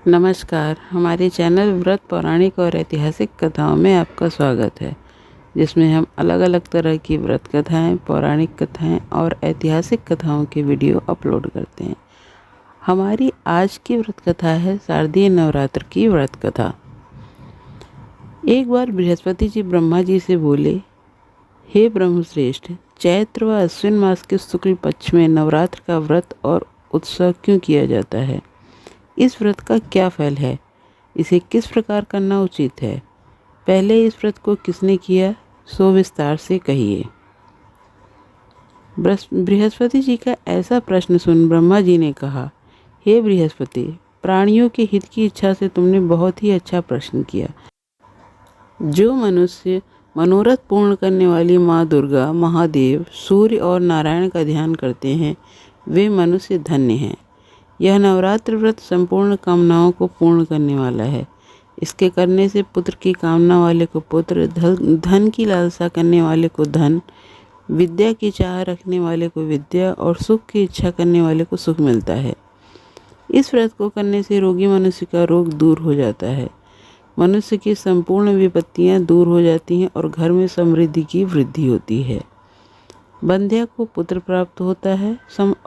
नमस्कार। हमारे चैनल व्रत पौराणिक और ऐतिहासिक कथाओं में आपका स्वागत है, जिसमें हम अलग अलग तरह की व्रत कथाएं, पौराणिक कथाएं और ऐतिहासिक कथाओं के वीडियो अपलोड करते हैं। हमारी आज की व्रत कथा है शारदीय नवरात्र की व्रत कथा। एक बार बृहस्पति जी ब्रह्मा जी से बोले, हे ब्रह्मश्रेष्ठ, चैत्र व अश्विन मास के शुक्ल पक्ष में नवरात्र का व्रत और उत्सव क्यों किया जाता है? इस व्रत का क्या फल है? इसे किस प्रकार करना उचित है? पहले इस व्रत को किसने किया, सो विस्तार से कहिए। बृहस्पति जी का ऐसा प्रश्न सुन ब्रह्मा जी ने कहा, हे बृहस्पति, प्राणियों के हित की इच्छा से तुमने बहुत ही अच्छा प्रश्न किया। जो मनुष्य मनोरथ पूर्ण करने वाली माँ दुर्गा, महादेव, सूर्य और नारायण का ध्यान करते हैं, वे मनुष्य धन्य हैं। यह नवरात्र व्रत संपूर्ण कामनाओं को पूर्ण करने वाला है। इसके करने से पुत्र की कामना वाले को पुत्र, धन की लालसा करने वाले को धन, विद्या की चाह रखने वाले को विद्या और सुख की इच्छा करने वाले को सुख मिलता है। इस व्रत को करने से रोगी मनुष्य का रोग दूर हो जाता है, मनुष्य की संपूर्ण विपत्तियां दूर हो जाती हैं और घर में समृद्धि की वृद्धि होती है। बंध्या को पुत्र प्राप्त होता है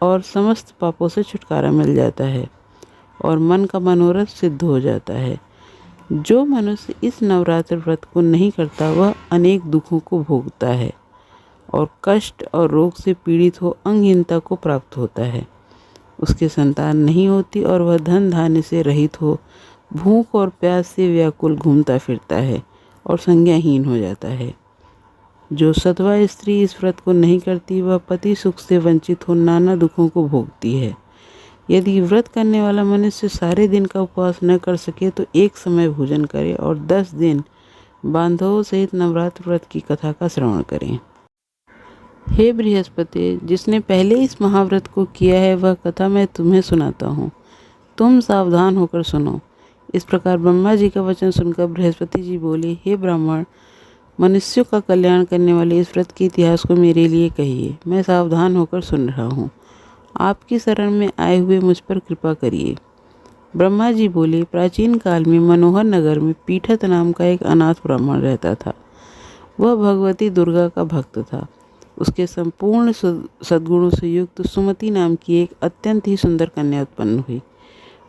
और समस्त पापों से छुटकारा मिल जाता है और मन का मनोरथ सिद्ध हो जाता है। जो मनुष्य इस नवरात्र व्रत को नहीं करता, वह अनेक दुखों को भोगता है और कष्ट और रोग से पीड़ित हो अंगहीनता को प्राप्त होता है। उसके संतान नहीं होती और वह धन धान्य से रहित हो भूख और प्यास से व्याकुल घूमता फिरता है और संज्ञाहीन हो जाता है। जो सत्वा स्त्री इस व्रत को नहीं करती, वह पति सुख से वंचित हो नाना दुखों को भोगती है। यदि व्रत करने वाला मनुष्य सारे दिन का उपवास न कर सके तो एक समय भोजन करे और 10 दिन बांधवों सहित नवरात्र व्रत की कथा का श्रवण करें। हे बृहस्पति, जिसने पहले इस महाव्रत को किया है, वह कथा मैं तुम्हें सुनाता हूँ। तुम सावधान होकर सुनो। इस प्रकार ब्रह्मा जी का वचन सुनकर बृहस्पति जी बोले, हे ब्राह्मण, मनुष्यों का कल्याण करने वाले इस व्रत के इतिहास को मेरे लिए कहिए। मैं सावधान होकर सुन रहा हूँ। आपकी शरण में आए हुए मुझ पर कृपा करिए। ब्रह्मा जी बोले, प्राचीन काल में मनोहर नगर में पीठत नाम का एक अनाथ ब्राह्मण रहता था। वह भगवती दुर्गा का भक्त था। उसके संपूर्ण सद्गुणों से युक्त सुमति नाम की एक अत्यंत ही सुंदर कन्या उत्पन्न हुई।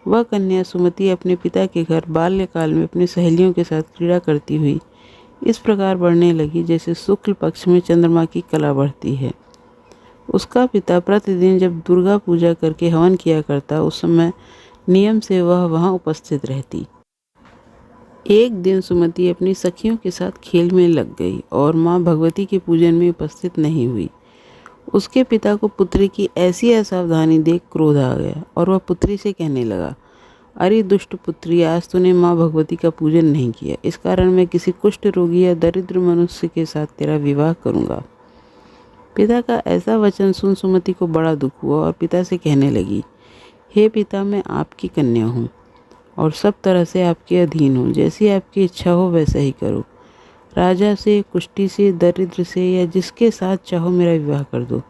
वह कन्या सुमति अपने पिता के घर बाल्यकाल में अपनी सहेलियों के साथ क्रीड़ा करती हुई इस प्रकार बढ़ने लगी जैसे शुक्ल पक्ष में चंद्रमा की कला बढ़ती है। उसका पिता प्रतिदिन जब दुर्गा पूजा करके हवन किया करता, उस समय नियम से वह वहां उपस्थित रहती। एक दिन सुमति अपनी सखियों के साथ खेल में लग गई और मां भगवती के पूजन में उपस्थित नहीं हुई। उसके पिता को पुत्री की ऐसी असावधानी देख क्रोध आ गया और वह पुत्री से कहने लगा, अरे दुष्ट पुत्री, आज तूने माँ भगवती का पूजन नहीं किया। इस कारण मैं किसी कुष्ठ रोगी या दरिद्र मनुष्य के साथ तेरा विवाह करूँगा। पिता का ऐसा वचन सुन सुमति को बड़ा दुख हुआ और पिता से कहने लगी, हे पिता, मैं आपकी कन्या हूँ और सब तरह से आपके अधीन हूँ। जैसी आपकी इच्छा हो वैसा ही करो। राजा से, कुष्ठी से, दरिद्र से या जिसके साथ चाहो मेरा विवाह कर दो,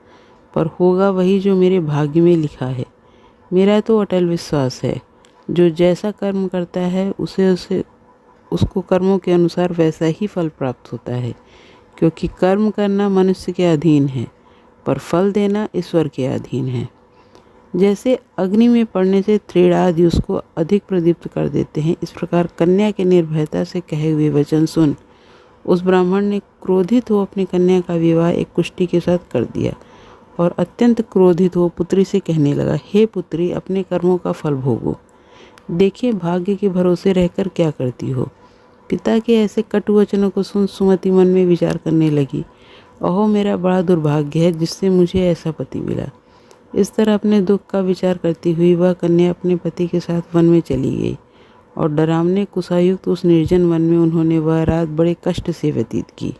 पर होगा वही जो मेरे भाग्य में लिखा है। मेरा तो अटल विश्वास है, जो जैसा कर्म करता है उसको कर्मों के अनुसार वैसा ही फल प्राप्त होता है, क्योंकि कर्म करना मनुष्य के अधीन है, पर फल देना ईश्वर के अधीन है। जैसे अग्नि में पड़ने से तृण आदि उसको अधिक प्रदीप्त कर देते हैं, इस प्रकार कन्या के निर्भयता से कहे हुए वचन सुन उस ब्राह्मण ने क्रोधित हो अपनी कन्या का विवाह एक कुष्ठी के साथ कर दिया और अत्यंत क्रोधित हो पुत्री से कहने लगा, हे पुत्री, अपने कर्मों का फल भोगो। देखिए भाग्य के भरोसे रहकर क्या करती हो। पिता के ऐसे कटु वचनों को सुन सुमति मन में विचार करने लगी, ओहो, मेरा बड़ा दुर्भाग्य है जिससे मुझे ऐसा पति मिला। इस तरह अपने दुख का विचार करती हुई वह कन्या अपने पति के साथ वन में चली गई और डरावने कुशायुक्त उस निर्जन वन में उन्होंने वह रात बड़े कष्ट से व्यतीत की।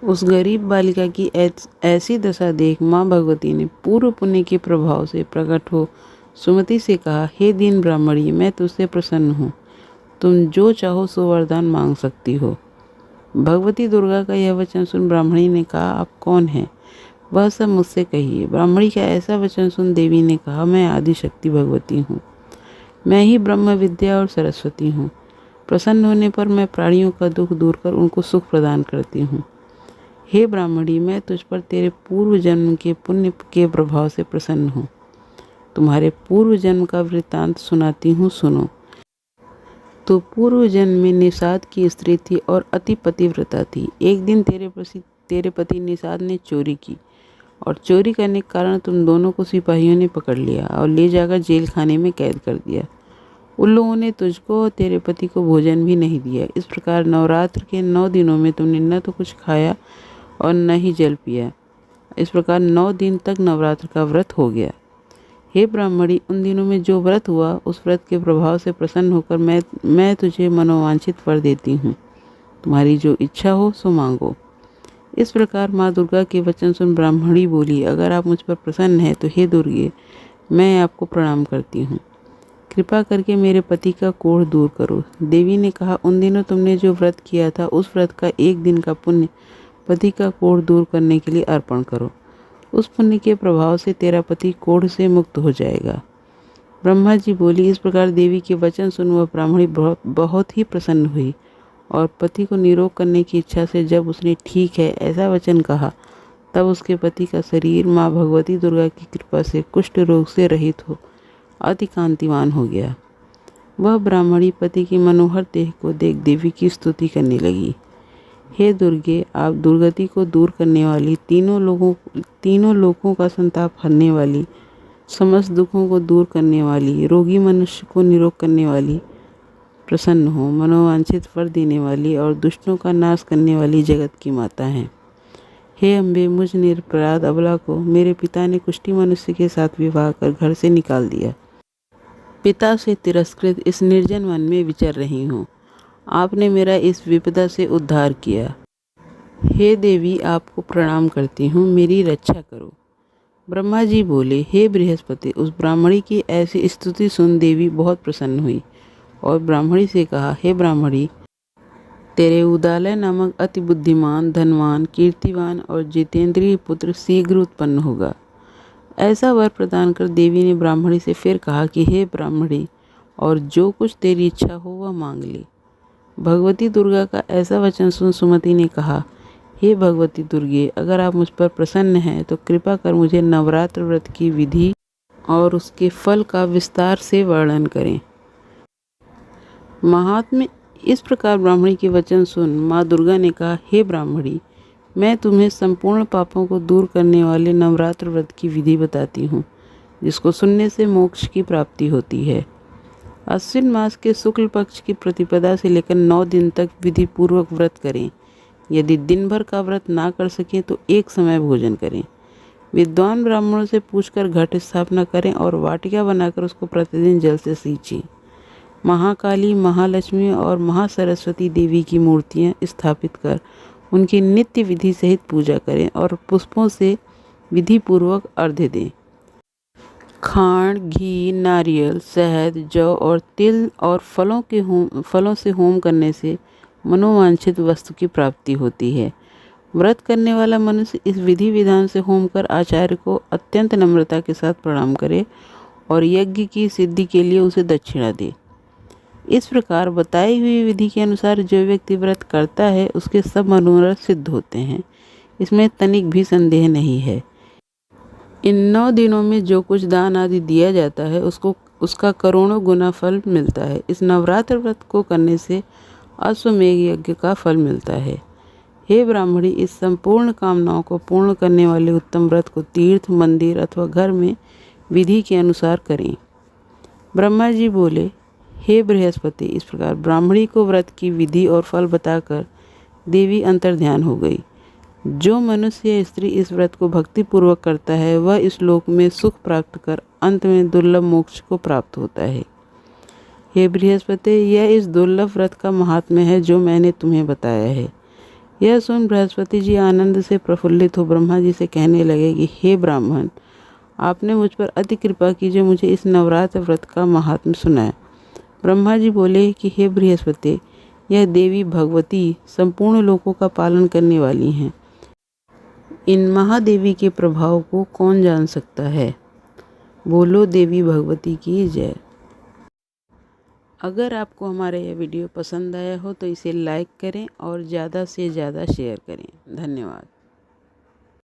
उस गरीब बालिका की ऐसी दशा देख माँ भगवती ने पूर्व पुण्य के प्रभाव से प्रकट हो सुमति से कहा, हे दीन ब्राह्मणी, मैं तुझसे प्रसन्न हूँ। तुम जो चाहो सो वरदान मांग सकती हो। भगवती दुर्गा का यह वचन सुन ब्राह्मणी ने कहा, आप कौन हैं? वह सब मुझसे कहिए। ब्राह्मणी का ऐसा वचन सुन देवी ने कहा, मैं आदिशक्ति भगवती हूँ। मैं ही ब्रह्म विद्या और सरस्वती हूँ। प्रसन्न होने पर मैं प्राणियों का दुख दूर कर उनको सुख प्रदान करती हूँ। हे ब्राह्मणी, मैं तुझ पर तेरे पूर्व जन्म के पुण्य के प्रभाव से प्रसन्न हूँ। तुम्हारे पूर्व जन्म का वृत्तांत सुनाती हूँ, सुनो। तो पूर्व जन्म में निषाद की स्त्री थी और अति पतिव्रता थी। एक दिन तेरे पति निषाद ने चोरी की और चोरी करने के कारण तुम दोनों को सिपाहियों ने पकड़ लिया और ले जाकर जेल खाने में कैद कर दिया। उन लोगों ने तुझको और तेरे पति को भोजन भी नहीं दिया। इस प्रकार नवरात्र के 9 दिनों में तुमने न तो कुछ खाया और न ही जल पिया। इस प्रकार 9 दिन तक नवरात्र का व्रत हो गया। हे ब्राह्मणी, उन दिनों में जो व्रत हुआ उस व्रत के प्रभाव से प्रसन्न होकर मैं तुझे मनोवांछित वर देती हूँ। तुम्हारी जो इच्छा हो सो मांगो। इस प्रकार माँ दुर्गा के वचन सुन ब्राह्मणी बोली, अगर आप मुझ पर प्रसन्न हैं तो हे दुर्गे, मैं आपको प्रणाम करती हूँ। कृपा करके मेरे पति का कोढ़ दूर करो। देवी ने कहा, उन दिनों तुमने जो व्रत किया था उस व्रत का 1 दिन का पुण्य पति का कोढ़ दूर करने के लिए अर्पण करो। उस पुण्य के प्रभाव से तेरा पति कोढ़ से मुक्त हो जाएगा। ब्रह्मा जी बोली, इस प्रकार देवी के वचन सुन वह ब्राह्मणी बहुत ही प्रसन्न हुई और पति को निरोग करने की इच्छा से जब उसने ठीक है ऐसा वचन कहा, तब उसके पति का शरीर माँ भगवती दुर्गा की कृपा से कुष्ठ रोग से रहित हो अति कांतिवान हो गया। वह ब्राह्मणी पति की मनोहर देह को देख देवी की स्तुति करने लगी। हे दुर्गे, आप दुर्गति को दूर करने वाली, तीनों लोगों का संताप हरने वाली, समस्त दुखों को दूर करने वाली, रोगी मनुष्य को निरोग करने वाली, प्रसन्न हो, मनोवांछित वर देने वाली और दुष्टों का नाश करने वाली जगत की माता हैं। हे अम्बे, मुझ निरपराध अबला को मेरे पिता ने कुष्ठी मनुष्य के साथ विवाह कर घर से निकाल दिया। पिता से तिरस्कृत इस निर्जन वन में विचर रही हूँ। आपने मेरा इस विपदा से उद्धार किया। हे देवी, आपको प्रणाम करती हूँ, मेरी रक्षा करो। ब्रह्मा जी बोले, हे बृहस्पति, उस ब्राह्मणी की ऐसी स्तुति सुन देवी बहुत प्रसन्न हुई और ब्राह्मणी से कहा, हे ब्राह्मणी, तेरे उदालय नामक अति बुद्धिमान, धनवान, कीर्तिवान और जितेंद्रिय पुत्र शीघ्र उत्पन्न होगा। ऐसा वर प्रदान कर देवी ने ब्राह्मणी से फिर कहा कि हे ब्राह्मणी, और जो कुछ तेरी इच्छा हो वह मांग ले। भगवती दुर्गा का ऐसा वचन सुन सुमति ने कहा, हे भगवती दुर्गे, अगर आप मुझ पर प्रसन्न हैं तो कृपा कर मुझे नवरात्र व्रत की विधि और उसके फल का विस्तार से वर्णन करें। महात्म्य। इस प्रकार ब्राह्मणी के वचन सुन माँ दुर्गा ने कहा, हे ब्राह्मणी, मैं तुम्हें संपूर्ण पापों को दूर करने वाले नवरात्र व्रत की विधि बताती हूँ, जिसको सुनने से मोक्ष की प्राप्ति होती है। अश्विन मास के शुक्ल पक्ष की प्रतिपदा से लेकर 9 दिन तक विधि पूर्वक व्रत करें। यदि दिन भर का व्रत ना कर सकें तो एक समय भोजन करें। विद्वान ब्राह्मणों से पूछकर घट स्थापना करें और वाटिका बनाकर उसको प्रतिदिन जल से सींचें। महाकाली, महालक्ष्मी और महासरस्वती देवी की मूर्तियां स्थापित कर उनकी नित्य विधि सहित पूजा करें और पुष्पों से विधि पूर्वक अर्घ्य दें। खांड, घी, नारियल, शहद, जौ और तिल और फलों से होम करने से मनोवांछित वस्तु की प्राप्ति होती है। व्रत करने वाला मनुष्य इस विधि विधान से होम कर आचार्य को अत्यंत नम्रता के साथ प्रणाम करे और यज्ञ की सिद्धि के लिए उसे दक्षिणा दे। इस प्रकार बताई हुई विधि के अनुसार जो व्यक्ति व्रत करता है उसके सब मनोरथ सिद्ध होते हैं, इसमें तनिक भी संदेह नहीं है। इन 9 दिनों में जो कुछ दान आदि दिया जाता है उसका करोड़ों गुना फल मिलता है। इस नवरात्र व्रत को करने से अश्वमेघ यज्ञ का फल मिलता है। हे ब्राह्मणी, इस संपूर्ण कामनाओं को पूर्ण करने वाले उत्तम व्रत को तीर्थ, मंदिर अथवा घर में विधि के अनुसार करें। ब्रह्मा जी बोले, हे बृहस्पति, इस प्रकार ब्राह्मणी को व्रत की विधि और फल बताकर देवी अंतर्ध्यान हो गई। जो मनुष्य या स्त्री इस व्रत को भक्तिपूर्वक करता है वह इस लोक में सुख प्राप्त कर अंत में दुर्लभ मोक्ष को प्राप्त होता है। हे बृहस्पति, यह इस दुर्लभ व्रत का महात्म्य है जो मैंने तुम्हें बताया है। यह सुन बृहस्पति जी आनंद से प्रफुल्लित हो ब्रह्मा जी से कहने लगे कि हे ब्राह्मण, आपने मुझ पर अति कृपा की जो मुझे इस नवरात्र व्रत का महात्म्य सुनाया। ब्रह्मा जी बोले कि हे बृहस्पति, यह देवी भगवती संपूर्ण लोकों का पालन करने वाली हैं। इन महादेवी के प्रभाव को कौन जान सकता है। बोलो देवी भगवती की जय। अगर आपको हमारा यह वीडियो पसंद आया हो तो इसे लाइक करें और ज़्यादा से ज़्यादा शेयर करें। धन्यवाद।